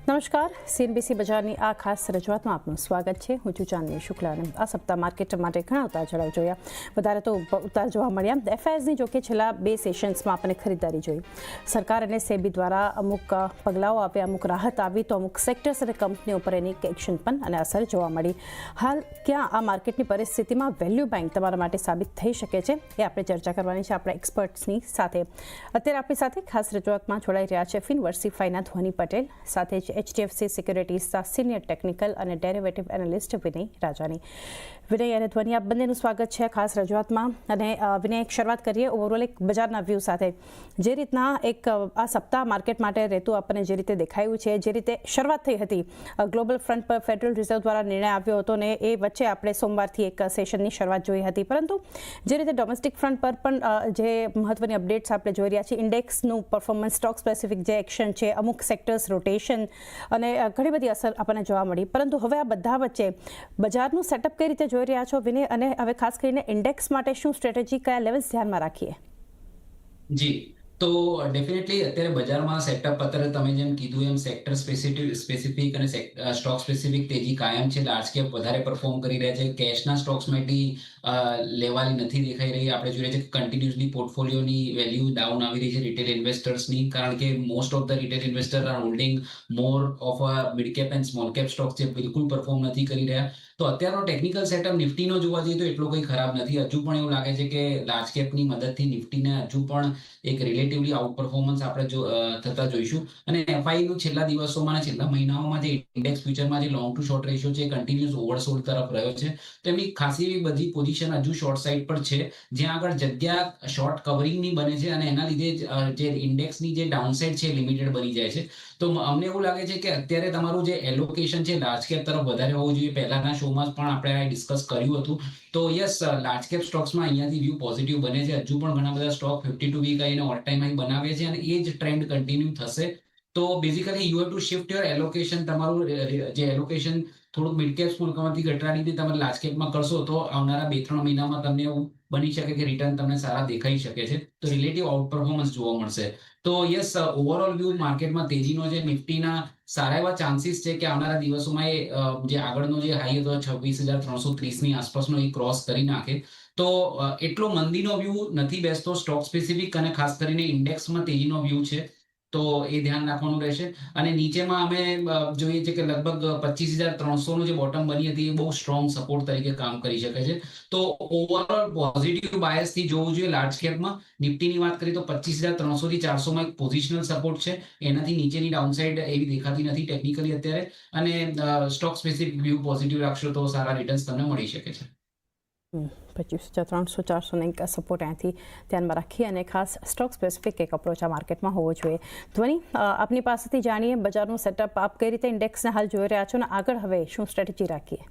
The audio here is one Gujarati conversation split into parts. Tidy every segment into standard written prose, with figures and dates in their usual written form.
નમસ્કાર, સીએનબીસી બજારની આ ખાસ રજૂઆતમાં આપનું સ્વાગત છે. હું છું ચાંદની શુક્લા અને આ સપ્તાહ માર્કેટ માટે ઘણા ઉતાર ચઢાવ જોયા. વધારે તો ઉતાર જોવા મળ્યા. એફઆઈઆઈની જોકે છેલ્લા 2 સેશન્સમાં આપણે ખરીદારી જોઈ. સરકાર અને સેબી દ્વારા અમુક પગલાઓ આપ્યા, અમુક રાહત આવી તો અમુક સેક્ટર્સ અને કંપનીઓ પર એની એક્શન પણ અને અસર જોવા મળી. હાલ ક્યાં આ માર્કેટની પરિસ્થિતિમાં વેલ્યુ બેંક તમારા માટે સાબિત થઈ શકે છે એ આપણે ચર્ચા કરવાની છે આપણા એક્સપર્ટ્સની સાથે. અત્યારે આપણી સાથે ખાસ રજૂઆતમાં જોડાઈ રહ્યા છે ફિનવર્સિફાઈના ધ્વની પટેલ, સાથે જ HDFC સિક્યુરિટીઝના સિનિયર ટેકનિકલ અને ડેરિવેટિવ એનાલિસ્ટ વિનય રાજાની. વિનય અને ધ્વની, આપ બંનેનું સ્વાગત છે ખાસ રજૂઆતમાં. અને વિનય, એક શરૂઆત કરીએ ઓવરઓલ એક બજારના વ્યૂ સાથે. જે રીતના એક આ સપ્તાહ માર્કેટ માટે રહેતું આપણને જે રીતે દેખાયું છે, જે રીતે શરૂઆત થઈ હતી ગ્લોબલ ફ્રન્ટ પર ફેડરલ રિઝર્વ દ્વારા નિર્ણય આવ્યો હતો ને એ વચ્ચે આપણે સોમવારથી એક સેશનની શરૂઆત જોઈ હતી, પરંતુ જે રીતે ડોમેસ્ટિક ફ્રન્ટ પર પણ જે મહત્વની અપડેટ્સ આપણે જોઈ રહ્યા છીએ, ઇન્ડેક્સનું પરફોર્મન્સ, સ્ટોક સ્પેસિફિક જે એક્શન છે, અમુક સેક્ટર્સ રોટેશન અને ઘણી બધી અસર આપણને જોવા મળી. પરંતુ હવે આ બધા વચ્ચે બજારનું સેટઅપ કઈ રીતે જોઈ રહ્યા છો વિનય, અને હવે ખાસ કરીને ઇન્ડેક્સ માટે શું સ્ટ્રેટેજી, કયા લેવલ્સ ધ્યાનમાં રાખીએ? જી, તો ડેફિનેટલી અત્યારે બજારમાં સેટઅપ અત્યારે તમે જેમ કીધું એમ સેક્ટર સ્પેસિફિક અને સ્ટોક સ્પેસિફિક તેજી કાયમ છે. લાર્જ કેપ વધારે પરફોર્મ કરી રહ્યા છે. કેશના સ્ટોક્સમાંથી લેવાલી નથી દેખાઈ રહી. આપણે જોઈએ છે કે કન્ટિન્યુઅસલી પોર્ટફોલિયોની વેલ્યુ ડાઉન આવી રહી છે રિટેલ ઇન્વેસ્ટર્સની, કારણ કે most of the retail investor are holding more of a mid cap and small cap stocks, જે બિલકુલ પરફોર્મ નથી કરી રહ્યા. તો અત્યારનો ટેકનિકલ સેટઅપ નિફ્ટીનો જોવા જઈએ તો એટલો કંઈ ખરાબ નથી. હજુ પણ એવું લાગે છે કે લાર્જ કેપની મદદથી નિફ્ટીને હજુ પણ એક રિલેટિવલી આઉટ પરફોર્મન્સ આપણે થતા જોઈશું. અને એફઆઈનું છેલ્લા દિવસોમાં અને છેલ્લા મહિનાઓમાં જે ઇન્ડેક્સ ફ્યુચરમાં જે લોંગ ટુ શોર્ટ રેશિયો છે, કન્ટિન્યુઅસ ઓવરસોલ્ડ તરફ રહ્યો છે. તો એમની ખાસી એવી બધી પોઝિશન હજુ શોર્ટ સાઇડ પર છે, જ્યાં આગળ જગ્યા શોર્ટ કવરિંગની બને છે અને એના લીધે જે ઇન્ડેક્સની જે ડાઉનસાઇડ છે લિમિટેડ બની જાય છે. તો અમને એવું લાગે છે કે અત્યારે તમારું જે એલોકેશન છે લાર્જ કેપ તરફ વધારે હોવું જોઈએ. પહેલાના શોમાં પણ આપણે ડિસ્કસ કર્યું હતું. તો યસ, લાર્જ કેપ સ્ટોક્સમાં અહીંયાથી વ્યૂ પોઝિટિવ બને છે. હજુ પણ ઘણા બધા સ્ટોક 52 વીક આવીને ઓલ ટાઈમ હાઈ બનાવે છે અને એ જ ટ્રેન્ડ કન્ટિન્યુ થશે. તો basically you have to shift your allocation. તમારું જે એલોકેશન થોડુંક મિડ કેપ સ્મોલ કેપમાંથી ઘટાડીને તમે લાર્જ કેપમાં કરશો તો આવનારા 2-3 મહિનામાં તમને એવું બની શકે કે રિટર્ન તમને સારા દેખાઈ શકે છે. તો રિલેટિવ આઉટ પરફોર્મન્સ જોવા મળશે. તો યસ, ઓવરઓલ વ્યૂ માર્કેટમાં તેજીનો જે નિફ્ટીના સારા એવા ચાન્સીસ છે કે આવનારા દિવસોમાં એ જે આગળનો જે હાઈ હતો 26,330ની આસપાસનો એ ક્રોસ કરી નાખે. તો એટલો મંદીનો વ્યૂ નથી બેસતો. સ્ટોક સ્પેસિફિક અને ખાસ કરીને ઇન્ડેક્સમાં તેજીનો વ્યૂ છે. તો એ ધ્યાન રાખવાનું રહેશે. અને નીચેમાં અમે જોઈએ છે કે લગભગ 25,300નું જે બોટમ બની હતી એ બહુ સ્ટ્રોંગ સપોર્ટ તરીકે કામ કરી શકે છે. તો ઓવરઓલ પોઝિટિવ બાયસથી જોવું જોઈએ લાર્જ કેપમાં. નિફ્ટીની વાત કરીએ તો 25,300 થી 400માં એક પોઝિશનલ સપોર્ટ છે. એનાથી નીચેની ડાઉનસાઇડ એવી દેખાતી નથી ટેકનિકલી અત્યારે. અને સ્ટોક સ્પેસિફિક વ્યૂ પોઝિટિવ રાખશો તો સારા રિટર્ન્સ તમને મળી શકે છે. 25,300-400 એક સપોર્ટ અહીંયાથી ધ્યાનમાં રાખીએ અને ખાસ સ્ટોક સ્પેસિફિક એક અપ્રોચ આ માર્કેટમાં હોવો જોઈએ. ધ્વની, આપની પાસેથી જાણીએ બજારનું સેટઅપ. આપ કઈ રીતે ઇન્ડેક્સને હાલ જોઈ રહ્યા છો અને આગળ હવે શું સ્ટ્રેટેજી રાખીએ?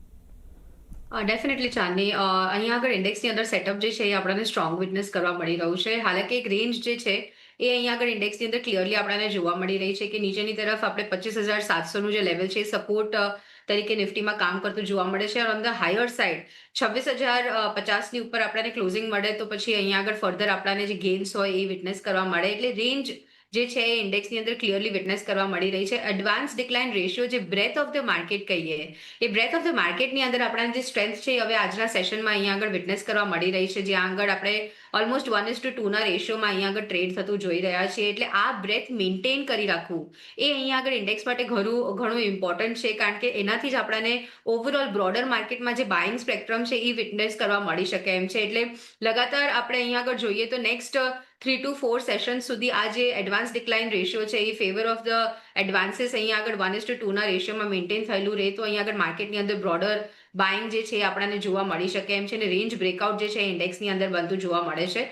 ડેફિનેટલી ચાંદની, અહીંયા આગળ ઇન્ડેક્સની અંદર સેટઅપ જે છે એ આપણને સ્ટ્રોંગ વિટનેસ કરવા મળી રહ્યું છે. હાલાકી એક રેન્જ જે છે એ અહીંયા આગળ ઇન્ડેક્સની અંદર ક્લિયરલી આપણને જોવા મળી રહી છે કે નીચેની તરફ આપણે 25,700નું જે લેવલ છે એ સપોર્ટ તરીકે નિફ્ટીમાં કામ કરતું જોવા મળે છે. ઓન ધ હાયર સાઇડ 26,050ની ઉપર આપણને ક્લોઝિંગ મળે તો પછી અહીંયા આગળ ફર્ધર આપણને જે ગેઇન્સ હોય એ વિટનેસ કરવા મળે. એટલે રેન્જ જે છે એ ઇન્ડેક્સની અંદર ક્લિયરલી વિટનેસ કરવા મળી રહી છે. એડવાન્સ ડિક્લાઇન રેશિયો, જે બ્રેથ ઓફ ધ માર્કેટ કહીએ, એ બ્રેથ ઓફ ધ માર્કેટની અંદર આપણા જે સ્ટ્રેન્થ છે એ હવે આજના સેશનમાં અહીંયા આગળ વિટનેસ કરવા મળી રહી છે, જ્યાં આગળ આપણે ઓલમોસ્ટ 1:2ના રેશિયોમાં અહીંયા આગળ ટ્રેડ થતું જોઈ રહ્યા છીએ. એટલે આ બ્રેથ મેન્ટેન કરી રાખવું એ અહીંયા આગળ ઇન્ડેક્સ માટે ઘણું ઇમ્પોર્ટન્ટ છે, કારણ કે એનાથી જ આપણને ઓવરઓલ બ્રોડર માર્કેટમાં જે બાઇંગ સ્પેક્ટ્રમ છે એ વિટનેસ કરવા મળી શકે એમ છે. એટલે લગાતાર આપણે અહીંયા આગળ જોઈએ તો નેક્સ્ટ 3 to 4 સેશન સુધી આ જે એડવાન્સ ડિક્લાઇન રેશિયો છે એ ફેવર ઓફ ધ એડવાન્સીસ અહીંયા આગળ 1:2ના રેશિયોમાં મેન્ટેન થયેલું રહે તો અહીંયા આગળ માર્કેટની અંદર બ્રોડર બાઇંગ જે છે એ આપણને જોવા મળી શકે એમ છે. અને રેન્જ બ્રેકઆઉટ જે છે ઇન્ડેક્સની અંદર બનતું જોવા મળે છે.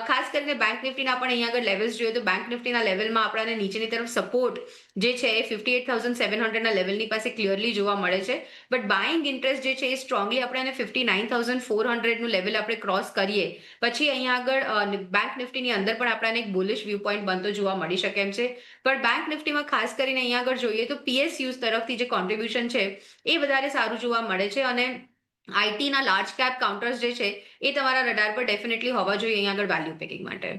ખાસ કરીને બેંક નિફ્ટીના પણ અહીંયા આગળ લેવલ્સ જોઈએ તો બેંક નિફ્ટીના લેવલમાં આપણને નીચેની તરફ સપોર્ટ જે છે એ 58,700ના લેવલની પાસે ક્લિયરલી જોવા મળે છે. બટ બાઇંગ ઇન્ટરેસ્ટ જે છે એ સ્ટ્રોંગલી આપણને 59,400નું લેવલ આપણે ક્રોસ કરીએ પછી અહીંયા આગળ બેંક નિફ્ટીની અંદર પણ આપણને એક બુલિશ વ્યૂ પોઈન્ટ બનતો જોવા મળી શકે એમ છે. પણ બેંક નિફ્ટીમાં ખાસ કરીને અહીંયા આગળ જોઈએ તો PSUs તરફથી જે કોન્ટ્રીબ્યુશન છે એ વધારે સારું જોવા મળે છે. અને આઈટીના લાર્જ કેપ કાઉન્ટર્સ જે છે એ તમારા રડાર પર ડેફિનેટલી હોવા જોઈએ અહીંયા આગળ વેલ્યુ પેકિંગ માટે.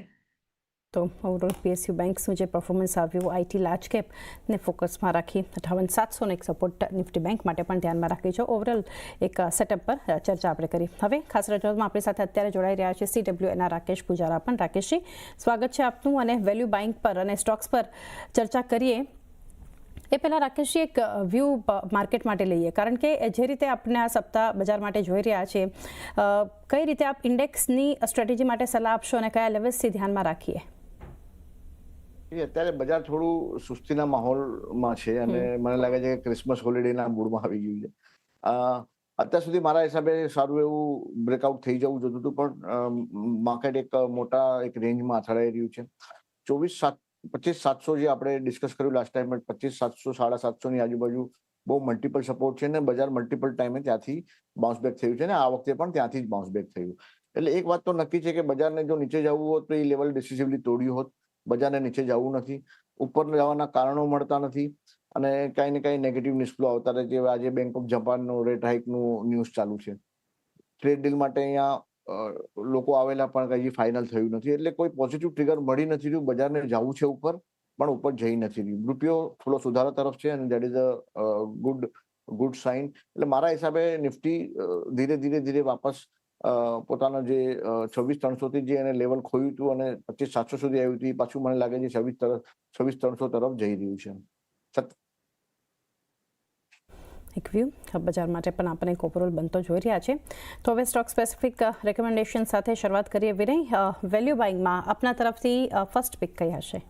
તો ઓવરઓલ પીએસયુ બેંક્સનું જે પરફોર્મન્સ આવ્યું આઈટી લાર્જ કેપને ફોકસમાં રાખી 58,700 એક સપોર્ટ નિફ્ટી બેંક માટે પણ ધ્યાનમાં રાખી છે. ઓવરઓલ એક સેટઅપ પર ચર્ચા આપણે કરી. હવે ખાસ રજૂઆતમાં આપણી સાથે અત્યારે જોડાઈ રહ્યા છે CWNના રાકેશ પૂજારા પણ. રાકેશજી, સ્વાગત છે આપનું. અને વેલ્યુ બાઇંગ પર અને સ્ટોક્સ પર ચર્ચા કરીએ એ પહેલાં રાકેશજી એક વ્યૂ માર્કેટ માટે લઈએ, કારણ કે જે રીતે આપણે આ સપ્તાહ બજાર માટે જોઈ રહ્યા છીએ, કઈ રીતે આપ ઇન્ડેક્સની સ્ટ્રેટેજી માટે સલાહ આપશો અને કયા લેવલ્સથી ધ્યાનમાં રાખીએ? અત્યારે બજાર થોડું સુસ્તીના માહોલમાં છે અને મને લાગે છે કે ક્રિસમસ હોલિડેના મૂડમાં આવી ગયું છે. અત્યાર સુધી મારા હિસાબે સારું એવું બ્રેકઆઉટ થઈ જવું જોતું હતું, પણ માર્કેટ એક મોટા એક રેન્જમાં અથડાઈ રહ્યું છે. 25,700 જે આપણે ડિસ્કસ કર્યું લાસ્ટ ટાઈમ, 25,700 750 ની આજુબાજુ બહુ મલ્ટિપલ સપોર્ટ છે ને બજાર મલ્ટિપલ ટાઈમે ત્યાંથી બાઉન્સ બેક થયું છે ને આ વખતે પણ ત્યાંથી જ બાઉન્સ બેક થયું. એટલે એક વાત તો નક્કી છે કે બજારને જો નીચે જવું હોત તો એ લેવલ ડિસિસિવલી તોડ્યું હોત. બજારને નીચે જવું નથી, ઉપર જવાના કારણો મળતા નથી અને કાંઈ ને કાંઈ નેગેટિવ ન્યૂઝ આવતા રહે છે. આજે બેંક ઓફ જાપાનનો રેટ હાઇકનું ન્યૂઝ ચાલુ છે. ટ્રેડ ડીલ માટે અહીંયા લોકો આવેલા પણ કઈ ફાઇનલ થયું નથી. એટલે કોઈ પોઝિટિવ ટ્રિગર મળી નથી રહ્યું. બજારને જવું છે ઉપર, પણ ઉપર જઈ નથી રહ્યું. રૂપિયો થોડો સુધારા તરફ છે અને that is a good sign. એટલે મારા હિસાબે નિફ્ટી ધીરે વાપસ પોતાના જે 26,300 થી જે એને લેવલ ખોયું હતું અને 25,700 સુધી આવ્યું હતું, પાછું મને લાગે છે 26,300 તરફ જઈ રહ્યું છે. એક વ્યૂ બજાર માટે પણ આપણે એક ઓવરઓલ બનતો જોઈ રહ્યા છે. તો હવે સ્ટોક સ્પેસિફિક રેકમેન્ડેશન સાથે શરૂઆત કરીએ. વિનય, વેલ્યુ બાઇંગમાં આપના તરફથી ફર્સ્ટ પિક કઈ હશે?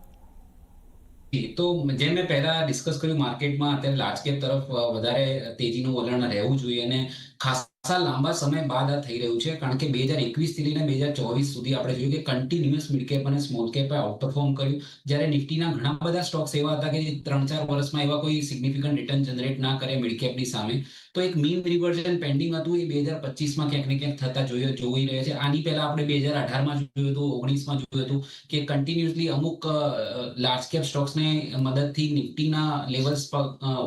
તો જેમ મેં પહેલા ડિસ્કસ કર્યું, માર્કેટમાં અત્યારે લાર્જ કેપ તરફ વધારે તેજીનું વલણ રહેવું જોઈએ અને ખાસા લાંબા સમય બાદ આ થઈ રહ્યું છે, કારણ કે 2021 થી લઈને 2024 સુધી આપણે જોયું કે કન્ટિન્યુઅસ મિડ કેપ અને સ્મોલ કેપે આઉટપરફોર્મ કર્યું, જ્યારે નિફ્ટીના ઘણા બધા સ્ટોક્સ એવા હતા કે જે 3-4 વર્ષમાં એવા કોઈ સિગ્નિફિકન્ટ રિટર્ન જનરેટ ના કરે મિડ કેપની સામે. તો એક મીન રિવર્ઝન પેન્ડિંગ હતું, એ 2025માં ક્યાંક ને ક્યાંક થતા જોઈ રહ્યા છે. આની પહેલા આપણે 2018માં જોયું હતું, 19માં જોયું હતું કે કન્ટિન્યુઅસલી અમુક લાર્જ કેપ સ્ટોક્સને મદદથી નિફ્ટીના લેવલ્સ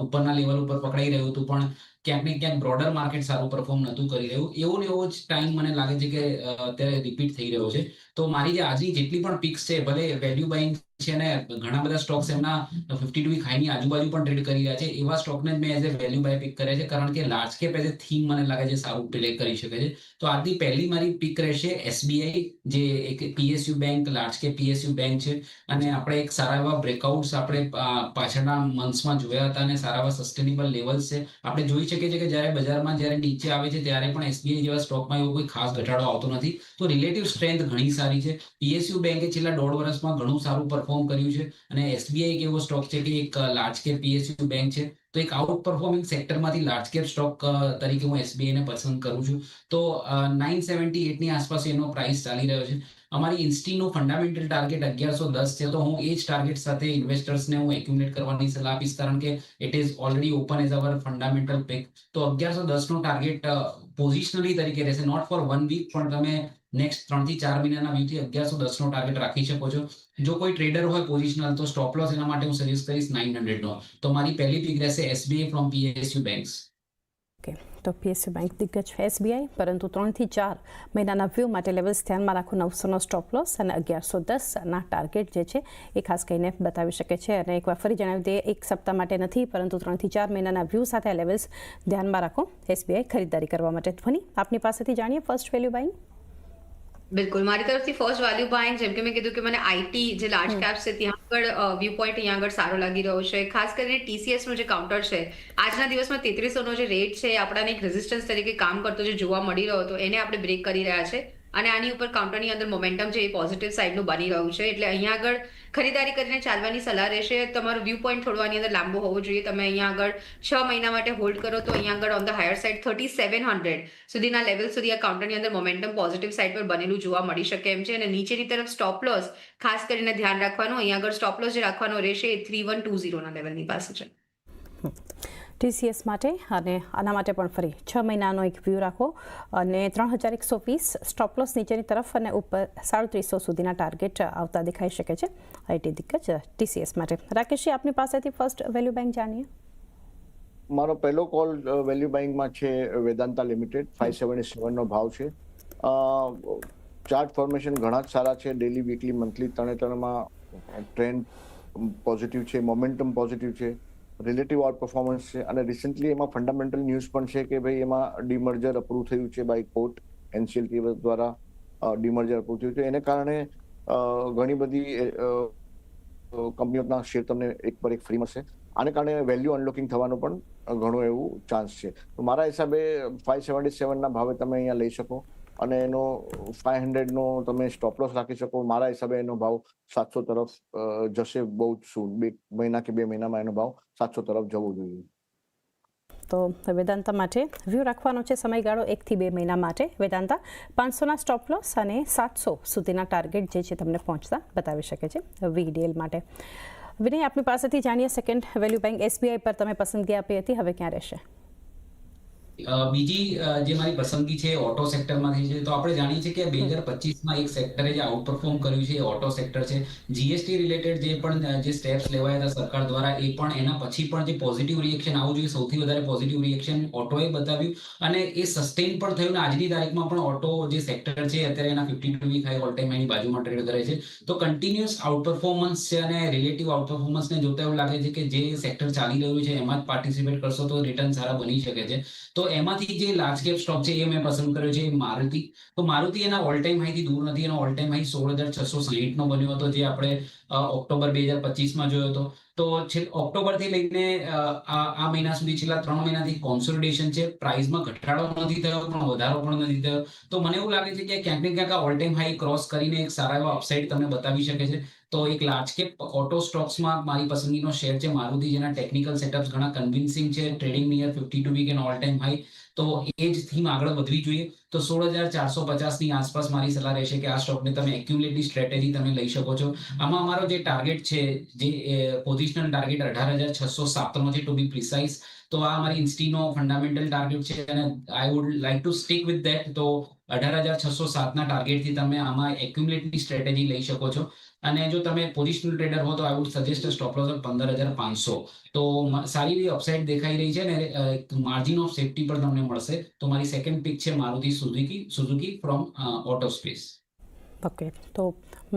ઉપરના લેવલ ઉપર પકડાઈ રહ્યું હતું, પણ ક્યાંક ને ક્યાંક બ્રોડર માર્કેટ સારું પરફોર્મ નહોતું કરી રહ્યું. એવો ને એવો જ ટાઈમ મને લાગે છે કે અત્યારે રિપીટ થઈ રહ્યો છે. તો મારી જે આજની જેટલી પણ પિક્સ છે, ભલે વેલ્યુ બાઇંગ છે ને ઘણા બધા સ્ટોક્સ એમના 52 વીક હાઈની આજુબાજુ પણ ટ્રેડ કરી રહ્યા છે, એવા સ્ટોકને મેં as a value buy pick કરે છે, કારણ કે large cap as a theme મને લાગે છે સારું પ્લે કરી શકે છે. તો આજની પહેલી મારી પિક રહેશે SBI, જે એક PSU bank, large cap PSU bank છે અને આપણે એક સારા એવા બ્રેકઆઉટ્સ આપણે પાછળના મંથ્સમાં જોયા હતા અને સારા એવા સસ્ટેનેબલ લેવલ્સ છે. આપણે જોઈ શકીએ છીએ કે જ્યારે બજારમાં જ્યારે નીચે આવે છે ત્યારે પણ SBI જેવા સ્ટોકમાં એવો કોઈ ખાસ ઘટાડો આવતો નથી. તો રિલેટિવ સ્ટ્રેન્થ ઘણી સારી છે. PSU બેંકે છેલ્લા 1.5 વર્ષમાં ઘણું સારું પરફોર્મ કર્યું છે અને SBI એક એવો સ્ટોક છે કે એક લાર્જ કેપ PSU બેંક છે. તો એક આઉટ પરફોર્મિંગ સેક્ટરમાંથી લાર્જ કેપ સ્ટોક તરીકે હું SBI ને પસંદ કરું છું. તો 978 ની આસપાસ એનો પ્રાઇસ ચાલી રહ્યો છે. અમારી ઇન્સ્ટીનું ફંડામેન્ટલ ટાર્ગેટ 1110 છે, તો હું એ જ ટાર્ગેટ સાથે ઇન્વેસ્ટર્સને હું એક્યુમ્યુલેટ કરવાની સલાહ આપીશ, કારણ કે it is already open as our fundamental pick. તો 1110 નો ટાર્ગેટ પોઝિશનલી તરીકે રહેશે, નોટ ફોર 1 વીક, પણ તમે નેક્સ્ટ 3 થી 4 મહિનાના વ્યૂથી 1110 નો ટાર્ગેટ રાખી શકો છો. જો કોઈ ટ્રેડર હોય પોઝિશનલ, તો સ્ટોપ લોસ એના માટે હું સજેસ્ટ કરીશ 900 નો. તો મારી પહેલી પિક રહેશે SBI from PSU banks. Okay, તો PSU બેંક દિગ્ગજ SBI, પરંતુ 3 થી 4 મહિનાના વ્યૂ માટે લેવલ્સ ધ્યાનમાં રાખો. 900નો સ્ટોપ લોસ અને 1110ના ટાર્ગેટ જે છે એ ખાસ કરીને બતાવી શકે છે. અને એકવાર ફરી જણાવી દઈએ, એક સપ્તાહ માટે નથી, પરંતુ 3 થી 4 મહિનાના વ્યૂ સાથે આ લેવલ્સ ધ્યાનમાં રાખો SBI ખરીદારી કરવા માટે. ધ્વની, આપની પાસેથી જાણીએ ફર્સ્ટ વેલ્યુ બાઇંગ. બિલકુલ, મારી તરફથી ફર્સ્ટ વેલ્યુ બાઇંગ, જેમ કે મેં કીધું કે મને આઈટી જે લાર્જ કેપ્સ છે ત્યાં આગળ વ્યૂ પોઈન્ટ અહીંયા આગળ સારો લાગી રહ્યો છે. ખાસ કરીને TCS નું જે કાઉન્ટર છે, આજના દિવસમાં 3300 નો જે રેટ છે એ આપણાને એક રેઝિસ્ટન્સ તરીકે કામ કરતો જે જોવા મળી રહ્યો હતો, એને આપણે બ્રેક કરી રહ્યા છે અને આની ઉપર કાઉન્ટરની અંદર મોમેન્ટમ છે એ પોઝિટિવ સાઇડનું બની રહ્યું છે. એટલે અહીંયા આગળ ખરીદારી કરીને ચાલવાની સલાહ રહેશે. તમારો વ્યૂ પોઈન્ટ થોડવાની અંદર લાંબો હોવો જોઈએ. તમે અહીંયા આગળ 6 મહિના માટે હોલ્ડ કરો તો અહીંયા આગળ ઓન ધ હાયર સાઇડ 3700 સુધીના લેવલ સુધી આ કાઉન્ટરની અંદર મોમેન્ટમ પોઝિટિવ સાઇડ પર બનેલું જોવા મળી શકે એમ છે. અને નીચેની તરફ સ્ટોપ લોસ ખાસ કરીને ધ્યાન રાખવાનું, અહીંયા આગળ સ્ટોપ લોસ જે રાખવાનો રહેશે એ 3120 ના લેવલની પાસે છે TCS માટે. અને આના માટે પણ ફરી 6 મહિનાનો એક વ્યૂ રાખો અને 3120 સ્ટોપ લોસ નીચેની તરફ અને ઉપર 350 સુધીના ટાર્ગેટ આવતા દેખાઈ શકે છે આઈટી દિગ્ગજ TCS માટે. રાકેશજી, આપની પાસેથી ફર્સ્ટ વેલ્યુ બેંક જાણીએ. મારો પહેલો કોલ વેલ્યુ બાઇંગમાં છે વેદાંતા લિમિટેડ. 577 નો ભાવ છે. ચાર્ટ ફોર્મેશન ઘણા જ સારા છે. ડેલી, વીકલી, મંથલી ત્રણેમાં ટ્રેન્ડ પોઝિટિવ છે, મોમેન્ટમ પોઝિટિવ છે, રિલેટિવ આઉટ પરફોર્મન્સ છે, અને રિસેન્ટલી એમાં ફંડામેન્ટલ ન્યૂઝ પણ છે કે ભાઈ એમાં ડીમર્જર અપ્રૂવ થયું છે બાય કોર્ટ, એનસીએલટી દ્વારા ડીમર્જર અપ્રૂવ થયું છે. એને કારણે ઘણી બધી કંપનીઓના શેર તમને એક પર એક ફ્રી મળશે. આને કારણે વેલ્યુ અનલોકિંગ થવાનો પણ ઘણો એવું ચાન્સ છે. તો મારા હિસાબે 577 ના ભાવે તમે અહીંયા લઈ શકો અને એનો 500 નો તમે સ્ટોપ લોસ રાખી શકો. મારા હિસાબે એનો ભાવ 700 તરફ જશે બહુ જ સૂન. 2 મહિના કે 2 મહિનામાં એનો ભાવ 700 તરફ જવો જોઈએ. તો વેદાંતા માટે વ્યૂ રાખવાનો છે સમયગાળો 1 થી 2 મહિના માટે. વેદાંતા 500ના સ્ટોપ લોસ અને 700 સુધીના ટાર્ગેટ જે છે તમને પહોંચતા બતાવી શકે છે વીડીએલ માટે. વિનય, આપની પાસેથી જાણીએ સેકન્ડ વેલ્યુ બેંક એસબીઆઈ પર તમે પસંદગી આપી હતી, હવે ક્યાં રહેશે? બીજી જે મારી પસંદગી છે ઓટો સેક્ટરમાંથી છે. તો આપણે જાણીએ છીએ કે 2025માં એક સેક્ટરે જે આઉટ પરફોર્મ કર્યું છે એ ઓટો સેક્ટર છે. જીએસટી રિલેટેડ જે સ્ટેપ્સ લેવાયા હતા સરકાર દ્વારા, એ પણ એના પછી પણ જે પોઝિટિવ રિએક્શન આવવું જોઈએ, સૌથી વધારે પોઝિટિવ રિએક્શન ઓટોએ બતાવ્યું અને એ સસ્ટેન પણ થયું. ને આજની તારીખમાં પણ ઓટો જે સેક્ટર છે અત્યારે એના 52 વીક હાઈ ઓલ ટાઈમ હાઈની બાજુમાં ટ્રેડ કરે છે. તો કન્ટિન્યુઅસ આઉટ પરફોર્મન્સ છે અને રિલેટિવ આઉટ પરફોર્મન્સને જોતા એવું લાગે છે કે જે સેક્ટર ચાલી રહ્યું છે એમાં જ પાર્ટિસિપેટ કરશો તો રિટર્ન સારા બની શકે છે. તો એમાંથી જે લાર્જ કેપ સ્ટોક છે એ મેં પસંદ કર્યો છે મારુતિ. તો મારુતિ એના ઓલ ટાઈમ હાઈ થી દૂર નથી. એનો ઓલ ટાઈમ હાઈ 16,660 નો બન્યો હતો, જે આપણે ઓક્ટોબર 2025માં જોયો હતો. તો ઓક્ટોબર થી લઈને આ મહિના સુધી છેલ્લા 3 મહિનાથી કોન્સોલિડેશન છે. પ્રાઇસમાં ઘટાડો નથી થયો પણ વધારો પણ નથી થયો. તો મને એવું લાગે છે કે ક્યાંક ને ક્યાંક આ ઓલ ટાઈમ હાઈ ક્રોસ કરીને એક સારા એવા અપસાઇડ તમને બતાવી શકે છે. તો એક લાર્જ કેપ ઓટો સ્ટોક્સમાં મારી પસંદગીનો શેર છે મારુતિ, જેના ટેકનિકલ સેટઅપ્સ ઘણા કન્વિન્સિંગ છે. Trading near 52 week and all time high. તો એ જ થીમ આગળ વધવી જોઈએ. તો 16,450 ની આસપાસ મારી સલાહ રહેશે કે આ સ્ટોકને તમે એક્યુમ્યુલેટિવ સ્ટ્રેટેજી તમે લઈ શકો છો. આમાં અમારો જે ટાર્ગેટ છે, જે પોઝિશનલ ટાર્ગેટ 18,607 નો છે ટુ બી પ્રિસાઇઝ. તો આ અમારી ઇન્સ્ટીનો ફંડામેન્ટલ ટાર્ગેટ છે અને I would like to stick with that. તો 18,607 ના ટાર્ગેટથી તમે આમાં એક્યુમ્યુલેટિવ સ્ટ્રેટેજી લઈ શકો છો. અને જો તમે પોઝિશનલ ટ્રેડર હો તો I wood suggest stop loss 15,500. તો સારી એવી અપસાઇડ દેખાઈ રહી છે અને માર્જિન ઓફ સેફ્ટી પણ તમને મળશે. તો મારી સેકન્ડ પિક છે Maruti Suzuki from auto space. Okay, તો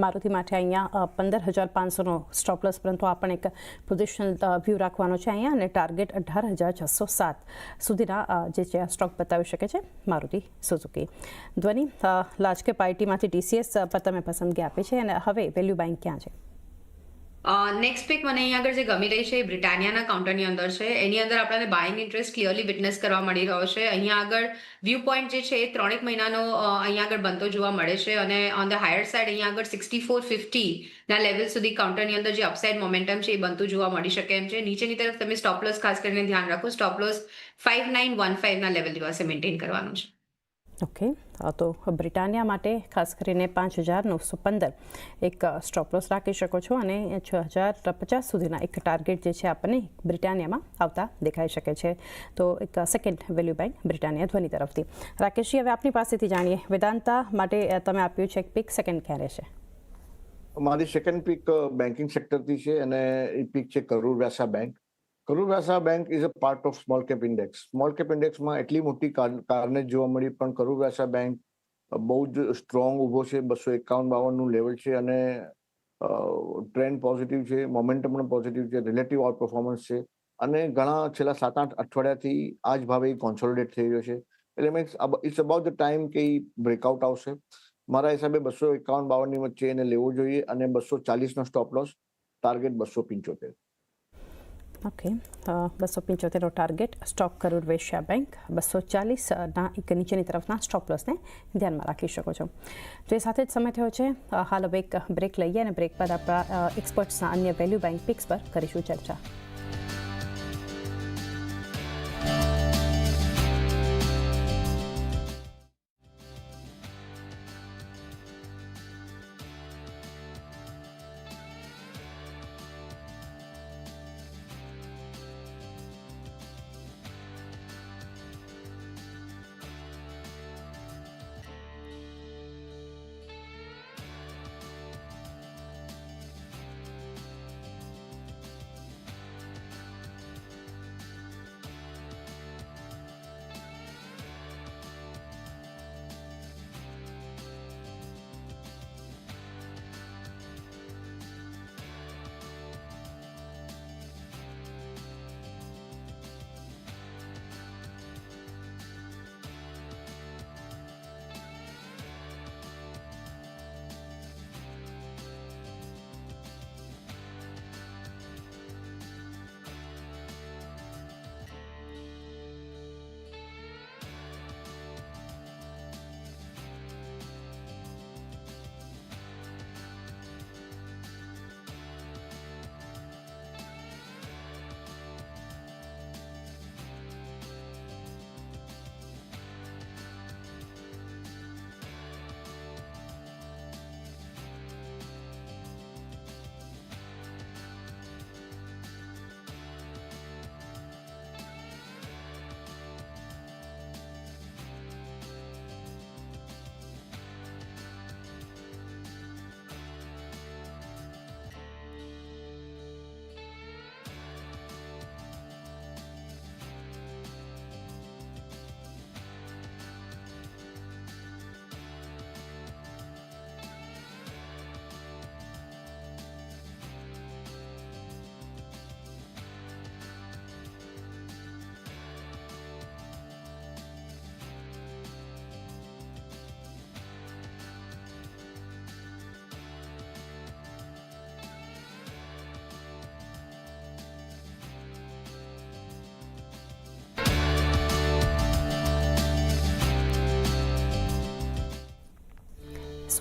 મારુતિ માટે અહીંયા 15,500નો સ્ટોપ લોસ, પરંતુ આ પણ એક પોઝિશનલ વ્યૂ રાખવાનો છે અહીંયા અને ટાર્ગેટ 18,607 સુધીના જે છે સ્ટોક બતાવી શકે છે મારુતિ સુઝુકી. ધ્વનિ, લાર્જ કેપ આઈટીમાંથી ટીસીએસ પર તમે પસંદગી આપી છે અને હવે વેલ્યુ બેંક ક્યાં છે? નેક્સ્ટ પિક મને અહીંયા આગળ જે ગમી રહી છે એ બ્રિટાનિયાના કાઉન્ટરની અંદર છે. એની અંદર આપણને બાઇંગ ઇન્ટરેસ્ટ ક્લિયરલી વિટનેસ કરવા મળી રહ્યો છે. અહીંયા આગળ વ્યૂ પોઈન્ટ જે છે એ 3 મહિનાનો અહીંયા આગળ બનતો જોવા મળે છે અને ઓન ધ હાયર સાઇડ અહીંયા આગળ 6450 ના લેવલ સુધી કાઉન્ટરની અંદર જે અપસાઇડ મોમેન્ટમ છે એ બનતું જોવા મળી શકે એમ છે. નીચેની તરફ તમે સ્ટોપ લોસ ખાસ કરીને ધ્યાન રાખો. સ્ટોપ લોસ 5915 ના લેવલ દિવસે મેન્ટેન કરવાનું છે. ઓકે, તો બ્રિટાનિયા માટે ખાસ કરીને 5,915 એક સ્ટોપ લોસ રાખી શકો છો અને 6,050 સુધીના એક ટાર્ગેટ જે છે આપણને બ્રિટાનિયામાં આવતા દેખાઈ શકે છે. તો એક સેકન્ડ વેલ્યુ બેંક બ્રિટાનિયા ધ્વનિ તરફથી. રાકેશજી, હવે આપની પાસેથી જાણીએ વેદાંતા માટે તમે આપ્યું છે એક પિક, સેકન્ડ ક્યાં રહેશે? મારી સેકન્ડ પિક બેન્કિંગ સેક્ટરથી છે અને એ પિક છે Karur Vysya bank. Karur Vysya bank is a part of small cap index. Small cap ઇન્ડેક્સમાં એટલી મોટી કારને જોવા મળી, પણ કરુર વ્યાસા બેંક બહુ જ સ્ટ્રોંગ ઊભો છે. 251-52 નું લેવલ છે અને ટ્રેન્ડ પોઝિટિવ છે, મોમેન્ટમ પણ પોઝિટિવ છે, રિલેટિવ આઉટ પરફોર્મન્સ છે અને ઘણા છેલ્લા 7-8 અઠવાડિયાથી આ જ ભાવે કોન્સોલિડેટ થઈ રહ્યો છે. એટલે ઇટ્સ અબાઉટ ધ ટાઈમ કે બ્રેકઆઉટ આવશે. મારા હિસાબે 251-52 ની વચ્ચે એને લેવો જોઈએ અને 240 નો સ્ટોપ લોસ, ટાર્ગેટ 275. ઓકે, 275નો target stock Karur Vysya bank. 240ના એક નીચેની તરફના સ્ટોપ લોસને ધ્યાનમાં રાખી શકો છો. તો એ સાથે જ સમય થયો છે હાલ હવે એક બ્રેક લઈએ અને બ્રેક બાદ આપણા એક્સપર્ટ્સના અન્ય વેલ્યુ બેંક પિક્સ પર કરીશું ચર્ચા.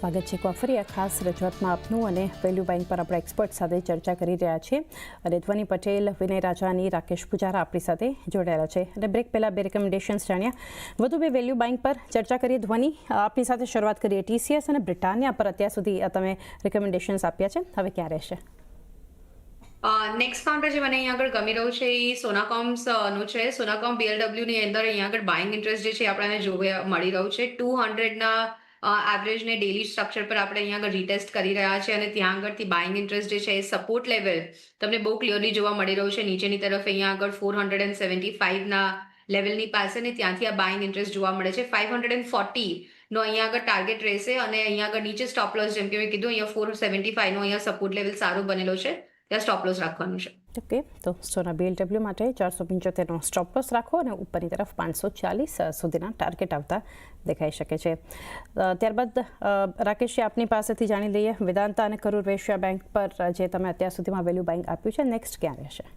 સ્વાગત છે ફરી આ ખાસ રજૂઆતમાં આપનું અને વેલ્યુ બાઇંગ પર આપણા એક્સપર્ટ સાથે ચર્ચા કરી રહ્યા છીએ અને ધ્વની પટેલ, વિનય રાજાની, રાકેશ પૂજારા આપણી સાથે જોડાયેલા છે અને બ્રેક પહેલાં બે રેકમેન્ડેશન્સ જાણ્યા. વધુ બે વેલ્યુ બાઇંગ પર ચર્ચા કરીએ. ધ્વની, આપની સાથે શરૂઆત કરીએ. TCS અને બ્રિટાનિયા પર અત્યાર સુધી તમે રેકમેન્ડેશન્સ આપ્યા છે, હવે ક્યાં રહેશે? નેક્સ્ટ કાઉન્ટર જે મને અહીંયા આગળ ગમી રહ્યું છે એ સોનાકોમ્સ નું છે. સોનાકોમ BLW ની અંદર અહીંયા આગળ બાઇંગ ઇન્ટરેસ્ટ જે છે આપણને જોવા મળી રહ્યું છે. 200ના એવરેજ ને ડેલી સ્ટ્રક્ચર પર આપણે અહીંયા આગળ રીટેસ્ટ કરી રહ્યા છે અને ત્યાં આગળથી બાઇંગ ઇન્ટરેસ્ટ જે છે એ સપોર્ટ લેવલ તમને બહુ ક્લિયરલી જોવા મળી રહ્યું છે. નીચેની તરફ અહીંયા આગળ 475ના લેવલની પાસે ને ત્યાંથી આ બાઇંગ ઇન્ટરેસ્ટ જોવા મળે છે. 540 નો અહીંયા આગળ ટાર્ગેટ રહેશે અને અહીંયા આગળ નીચે સ્ટોપ લોસ જેમ કે મેં કીધું અહીંયા 475 નો અહીંયા સપોર્ટ લેવલ સારો બનેલો છે, ત્યાં સ્ટોપ લોસ રાખવાનું છે. ઓકે, તો સોના BLW માટે 475નો સ્ટોપ લોસ રાખો અને ઉપરની તરફ 540 સુધીના ટાર્ગેટ આવતા દેખાઈ શકે છે. ત્યારબાદ રાકેશજી, આપની પાસેથી જાણી લઈએ વેદાંતા અને કરૂર વૈશ્ય બેંક પર જે તમે અત્યાર સુધીમાં વેલ્યુ બાઇંગ આપ્યું છે, નેક્સ્ટ ક્યાં રહેશે?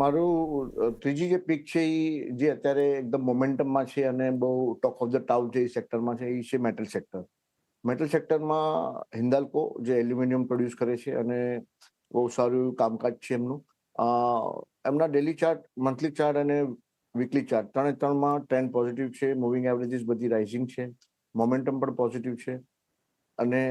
મારું ત્રીજી જે પીક છે એ જે અત્યારે એકદમ મોમેન્ટમમાં છે અને બહુ ટોક ઓફ ધ ટાઉન જે સેક્ટરમાં છે એ છે મેટલ સેક્ટર. મેટલ સેક્ટરમાં હિન્દાલ્કો જે એલ્યુમિનિયમ પ્રોડ્યુસ કરે છે અને બહુ સારું કામકાજ છે એમનું. એમના ડેલી ચાર્ટ, મંથલી ચાર્ટ અને વીકલી ચાર્ટ ત્રણમાં ટ્રેન્ડ પોઝિટિવ છે. મૂવિંગ એવરેજીસ બધી રાઇઝિંગ છે, મોમેન્ટમ પણ પોઝિટિવ છે અને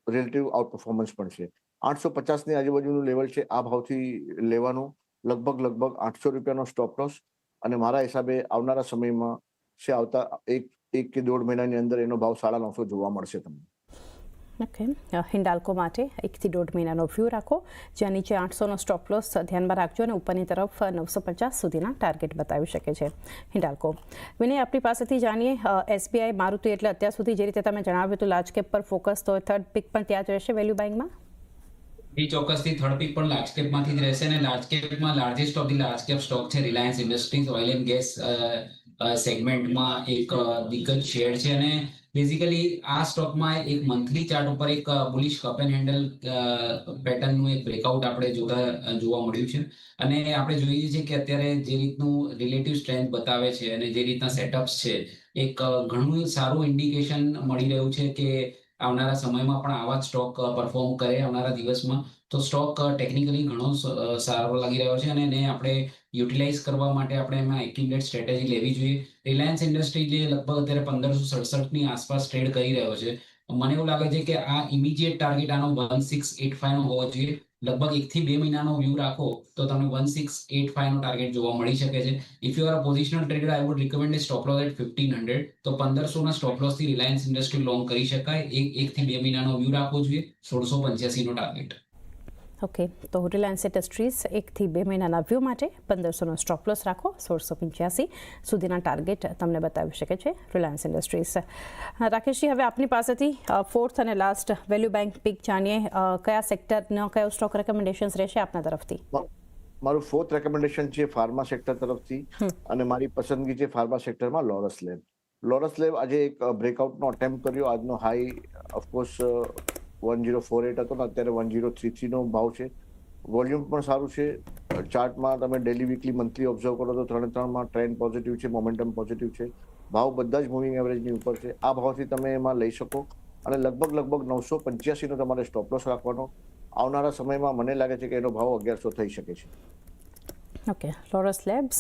રિલેટિવ આઉટ પરફોર્મન્સ પણ છે. 850ની આજુબાજુનું લેવલ છે, આ ભાવથી લેવાનું. લગભગ 800 રૂપિયાનો સ્ટોપ લોસ અને મારા હિસાબે આવનારા સમયમાં છે આવતા એક કે 1.5 મહિનાની અંદર એનો ભાવ 950 જોવા મળશે તમને. ઓકે, હિન્ડાલ્કો માટે 1 થી 1.5 મહિનાનો વ્યૂ રાખો, જ્યાં નીચે 800નો સ્ટોપ લોસ ધ્યાનમાં રાખજો અને ઉપરની તરફ 950 સુધીના ટાર્ગેટ બતાવી શકે છે હિન્ડાલ્કો. વિનય, આપણી પાસેથી જાણીએ SBI, મારુતિ, એટલે અત્યાર સુધી જે રીતે તમે જણાવ્યું હતું લાર્જ કેપ પર ફોકસ, તો થર્ડ પિક પણ ત્યાં જ રહેશે વેલ્યુ બાઇંગમાં? એ ચોક્કસથી થર્ડ પિક પણ લાર્જ કેપમાંથી જ રહેશે અને લાર્જ કેપમાં largest of the large cap stock છે Reliance Industries. Oil and gas સેગમેન્ટમાં એક દિગ્ગજ શેર છે અને બેઝિકલી આ સ્ટોકમાં એક મંથલી ચાર્ટ ઉપર એક બુલિશ કપ એન્ડ હેન્ડલ પેટર્નનું એક બ્રેકઆઉટ આપણે જોવા મળ્યું છે અને આપણે જોઈએ છીએ કે અત્યારે જે રીતનું રિલેટિવ સ્ટ્રેન્થ બતાવે છે અને જે રીતના સેટઅપ્સ છે, એક ઘણું સારું ઇન્ડિકેશન મળી રહ્યું છે કે આવનારા સમયમાં પણ આવા જ સ્ટોક પરફોર્મ કરે આવનારા દિવસમાં. તો સ્ટોક ટેકનિકલી ઘણો સારો લાગી રહ્યો છે અને એને આપણે યુટિલાઇઝ કરવા માટે આપણે એમાં એક્યુમ્યુલેટ સ્ટ્રેટેજી લેવી જોઈએ. રિલાયન્સ ઇન્ડસ્ટ્રી જે લગભગ અત્યારે 1567ની આસપાસ ટ્રેડ કરી રહ્યો છે, મને એવું લાગે છે કે આ ઇમિડિયેટ ટાર્ગેટ આનો 1685 નો હોવો જોઈએ. લગભગ 1 થી 2 મહિનાનો વ્યૂ રાખો તો તમને 1685 નો ટાર્ગેટ જોવા મળી શકે છે. If you are a positional trader, I would recommend a stop loss at 1500. તો 1500 ના સ્ટોપ લોસ થી રિલાયન્સ ઇન્ડસ્ટ્રી લોંગ કરી શકાય. 1 થી 2 મહિનાનો વ્યૂ રાખવો જોઈએ. 1685 નો ટાર્ગેટ. ઓકે, તો રિલાયન્સ ઇન્ડસ્ટ્રીઝ 1 થી 2 મહિનાના વ્યૂ માટે 1500નો સ્ટોપ લોસ રાખો. 1685 સુધીના ટાર્ગેટ તમને બતાવી શકે છે રિલાયન્સ ઇન્ડસ્ટ્રીઝ. રાકેશજી, હવે આપની પાસેથી ફોર્થ અને લાસ્ટ વેલ્યુ બેંક પિક જાણીએ. કયા સેક્ટરનો કયો સ્ટોક રેકમેન્ડેશન્સ રહેશે આપના તરફથી? મારું ફોર્થ રેકમેન્ડેશન છે ફાર્મા સેક્ટર તરફથી અને મારી પસંદગી છે ફાર્મા સેક્ટરમાં લોરસ લેબ. લોરસ લેબ આજે એક બ્રેકઆઉટનો અટેમ્પ્ટ કર્યો. આજનો હાઈ ઓફકોર્સ 1048 હતો ને અત્યારે 1033 નો ભાવ છે. વોલ્યુમ પણ સારું છે. ચાર્ટમાં તમે ડેલી, વીકલી, મંથલી ઓબ્ઝર્વ કરો તો ત્રણમાં ટ્રેન્ડ પોઝિટિવ છે, મોમેન્ટમ પોઝિટિવ છે. ભાવ બધા જ મૂવિંગ એવરેજની ઉપર છે. આ ભાવથી તમે એમાં લઈ શકો અને લગભગ 985 નો તમારે સ્ટોપ લોસ રાખવાનો. આવનારા સમયમાં મને લાગે છે કે એનો ભાવ 1100 થઈ શકે છે. ઓકે, લોરસ લેબ્સ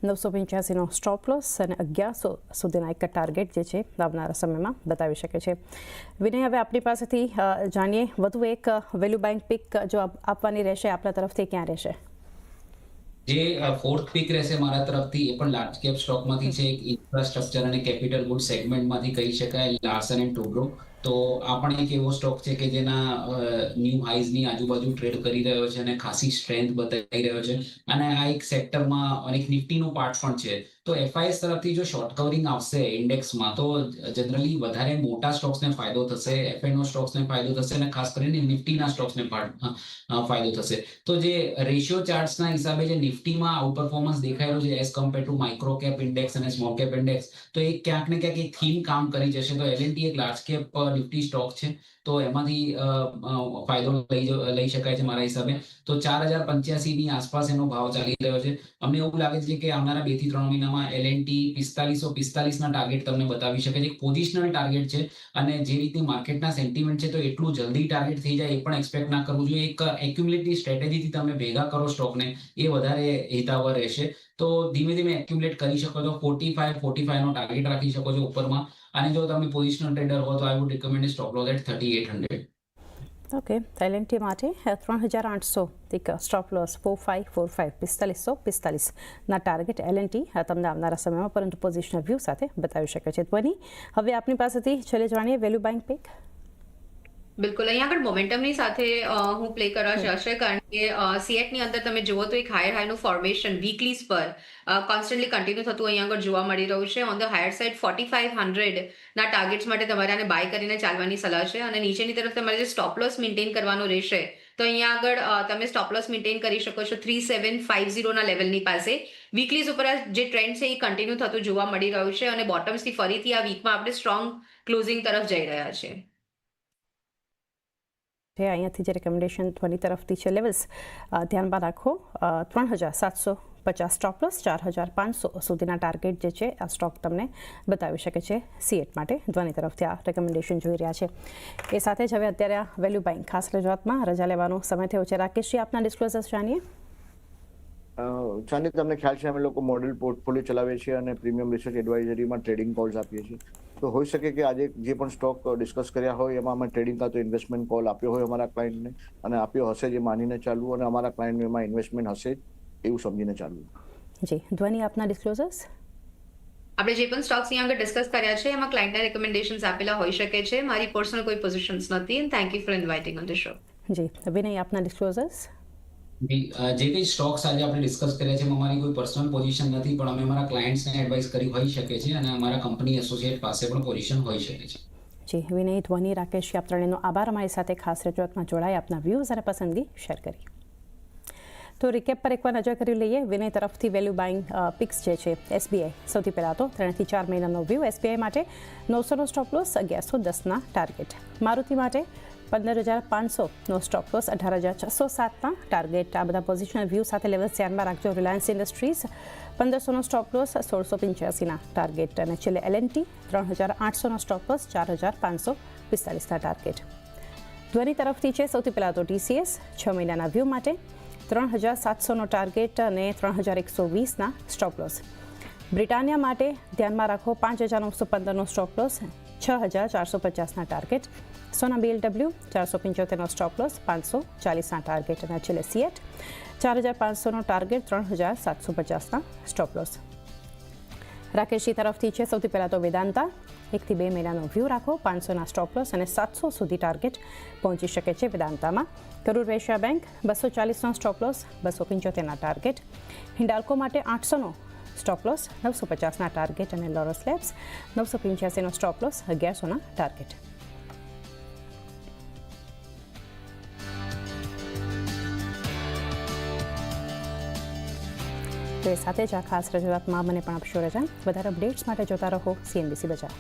985નો સ્ટોપ લોસ અને 1100 સુધીના એક ટાર્ગેટ જે છે આવનારા સમયમાં બતાવી શકે છે. વિનય, હવે આપણી પાસેથી જાણીએ વધુ એક વેલ્યુ બેંક પિક જો આપવાની રહેશે આપણા તરફથી, ક્યાં રહેશે? જે ફોર્થ પિક રહેશે મારા તરફથી એ પણ લાર્જ કેપ સ્ટોકમાંથી છે. એક ઇન્ફ્રાસ્ટ્રક્ચર અને કેપિટલ ગુડ સેગમેન્ટમાંથી કહી શકાય, લાર્સન એન્ડ ટુબ્રો. તો આ પણ એક એવો સ્ટોક છે કે જેના ન્યૂ હાઈઝની આજુબાજુ ટ્રેડ કરી રહ્યો છે અને ખાસી સ્ટ્રેન્થ બતાવી રહ્યો છે અને આ એક સેક્ટરમાં એક નિફ્ટીનો પાર્ટ પણ છે. તો FIS તરફથી જો શોર્ટ કવરિંગ આવશે ઇન્ડેક્સમાં તો જનરલી વધારે મોટા સ્ટોક્સને ફાયદો થશે, FNO સ્ટોક્સને ફાયદો થશે અને ખાસ કરીને નિફ્ટીના સ્ટોક્સને ફાયદો થશે. તો જે રેશિયો ચાર્ટ્સના હિસાબે જે નિફ્ટીમાં આઉટ પરફોર્મન્સ દેખાઈ રહ્યું છે as compare to micro cap index અને સ્મોલ કેપ ઇન્ડેક્સ, તો એ ક્યાંક ને ક્યાંક એક થીમ કામ કરી જશે. તો L&T એક લાર્જ કેપ નિફ્ટી સ્ટોક છે, તો એમાંથી ફાયદો લઈ શકાય છે મારા હિસાબે. તો 4085 ની આસપાસ એનો ભાવ ચાલી રહ્યો છે. અમને એવું લાગે છે કે આવનારા 2 થી 3 મહિનામાં એલએનટી 4545 ના ટાર્ગેટ તમને બતાવી શકે છે. એક પોઝિશનલ ટાર્ગેટ છે, અને જે રીતે માર્કેટના સેન્ટિમેન્ટ છે, તો એટલું જલ્દી ટાર્ગેટ થઈ જાય એ પણ એક્સપેક્ટ ના કરવું જોઈએ. એક એક્યુમ્યુલેટની સ્ટ્રેટેજીથી તમે ભેગા કરો સ્ટોકને, એ વધારે હિતાવહ રહેશે. તો ધીમે ધીમે એક્યુમ્યુલેટ કરી શકો છો. 45 નો ટાર્ગેટ રાખી શકો છો ઉપરમાં. અને જો તમે પોઝિશનલ ટ્રેડર હો તો I would recommend stop loss at 3800. Okay, LNT માટે 3800 એક સ્ટોપ લોસ 4545 4545 ના ટાર્ગેટ એલએનટી તમને આવનારા સમયમાં પરંતુ પોઝિશનલ વ્યૂ સાથે બતાવી શકે છે. ધ્વનિ, હવે આપની પાસેથી છેલ્લે જાણીએ વેલ્યુ બાઇંગ પિક. બિલકુલ, અહીંયા આગળ મોમેન્ટમની સાથે હું પ્લે કરવા જશે, કારણ કે સીએટની અંદર તમે જુઓ તો એક હાઈનું ફોર્મેશન વીકલીઝ પર કોન્સ્ટન્ટલી કન્ટિન્યુ થતું અહીંયા આગળ જોવા મળી રહ્યું છે. ઓન ધ હાયર સાઇડ 4500 ના ટાર્ગેટ્સ માટે તમારે આને બાય કરીને ચાલવાની સલાહ છે, અને નીચેની તરફ તમારે જે સ્ટોપ લોસ મેન્ટેન કરવાનો રહેશે, તો અહીંયા આગળ તમે સ્ટોપ લોસ મેન્ટેન કરી શકો છો 3750 ના લેવલની પાસે. વીકલીઝ ઉપર જે ટ્રેન્ડ છે એ કન્ટિન્યુ થતું જોવા મળી રહ્યું છે, અને બોટમ્સથી ફરીથી આ વીકમાં આપણે સ્ટ્રોંગ ક્લોઝિંગ તરફ જઈ રહ્યા છે. અહીંયાથી જે રેકમેન્ડેશન ધ્વનિ તરફથી છે લેવલ્સ ધ્યાનમાં રાખો. 3750 સ્ટોપ લોસ, 4500 સુધીના ટાર્ગેટ જે છે આ સ્ટોક તમને બતાવી શકે છે સીએટ માટે. ધ્વનિ તરફથી આ રેકમેન્ડેશન જોઈ રહ્યા છે. એ સાથે જ હવે અત્યારે આ વેલ્યુ બાઇંગ ખાસ રજૂઆતમાં રજા લેવાનો સમય થયો છે. રાકેશજી, આપના ડિસ્ક્લોઝર્સ જાણીએ. ચાંદી, તમને ખ્યાલ છે અમે લોકો મોડેલ પોર્ટફોલિયો ચલાવીએ છીએ અને પ્રીમિયમ રિસર્ચ એડવાઇઝરીમાં ટ્રેડિંગ કોલ્સ આપીએ છીએ. તો હોઈ શકે કે આજે જે પણ સ્ટોક ડિસ્કસ કર્યા હોય એમાં અમે ટ્રેડિંગ કાં તો ઇન્વેસ્ટમેન્ટ કોલ આપ્યો હોય અમારા ક્લાયન્ટને, અને આપ્યો હશે જે માનીને ચાલવું, અને અમારા ક્લાયન્ટને એમાં ઇન્વેસ્ટમેન્ટ હશે એવું સમજીને ચાલવું. જી ધ્વનિ, આપના ડિસ્ક્લોઝર્સ. આપણે જે પણ સ્ટોક્સ અહીંયા આગળ ડિસ્કસ કર્યા છે એમાં ક્લાયન્ટના રેકમેન્ડેશન્સ આપેલા હોઈ શકે છે. મારી પર્સનલ કોઈ પોઝિશન્સ નથી. And thank you for inviting on the show. Ji Vinay, આપના ડિસ્ક્લોઝર્સ. જે કઈ સ્ટોક્સ આજે આપણે ડિસ્કસ કર્યા છે એમાં અમારી કોઈ પર્સનલ પોઝિશન નથી, પણ અમે અમારા ક્લાયન્ટ્સને એડવાઇસ કરી હોઈ શકે છે, અને અમારા કંપની એસોસિએટ પાસે પણ પોઝિશન હોઈ શકે છે. જી વિનય, ધ્વનિ, રાકેશ, આપ ત્રણેયનો આભાર અમારી સાથે ખાસ રજૂઆતમાં જોડાઈ આપના વ્યૂઝ અને પસંદગી શેર કરી. તો રિકેપ પર એકવાર નજર કરી લઈએ. વિનય તરફથી વેલ્યુ બાઇંગ પિક્સ જે છે એસબીઆઈ. સૌથી પહેલાં તો 3 થી 4 મહિનાનો વ્યૂ. એસબીઆઈ માટે 900નો સ્ટોપ લોસ, 1110ના ટાર્ગેટ. મારુતિ માટે 15,500નો સ્ટોપ લોસ, 18,607ના ટાર્ગેટ. આ બધા પોઝિશનલ વ્યૂ સાથે લેવલ્સ ધ્યાનમાં રાખજો. રિલાયન્સ ઇન્ડસ્ટ્રીઝ 1500નો સ્ટોપ લોસ, 1685ના ટાર્ગેટ. અને છેલ્લે એલએનટી 3800નો સ્ટોપ લોસ, 4545ના ટાર્ગેટ. ધ્વનિ તરફથી છે સૌથી પહેલાં તો ટીસીએસ 6 મહિનાના વ્યૂ માટે 3700નો ટાર્ગેટ અને 3120ના સ્ટોપ લોસ. બ્રિટાનિયા માટે ધ્યાનમાં રાખો 5915નો સ્ટોપ લોસ, 6450ના ટાર્ગેટ. સોના બીએલડબ્લ્યુ 475નો સ્ટોપ લોસ, 540ના ટાર્ગેટ. અને છેલ્લે સીએટ 4500નો ટાર્ગેટ, 3750ના સ્ટોપ લોસ. રાકેશજી તરફથી છે સૌથી પહેલાં તો વેદાંતા 1 થી 2 મહિનાનો વ્યૂ રાખો. 500ના સ્ટોપ લોસ અને 700 સુધી ટાર્ગેટ પહોંચી શકે છે વેદાંતામાં. કરૂર વૈશ્ય બેંક 240નો સ્ટોપ લોસ, 275ના ટાર્ગેટ. હિન્ડાલ્કો માટે 800નો સ્ટોપ લોસ, 950ના ટાર્ગેટ. અને લોરસ લેબ્સ 985નો સ્ટોપ લોસ, 1100ના ટાર્ગેટ. તો એ સાથે જ આ ખાસ રજૂઆતમાં મને પણ આપશો રજા. વધારે અપડેટ્સ માટે જોતા રહો CNBC બજાર.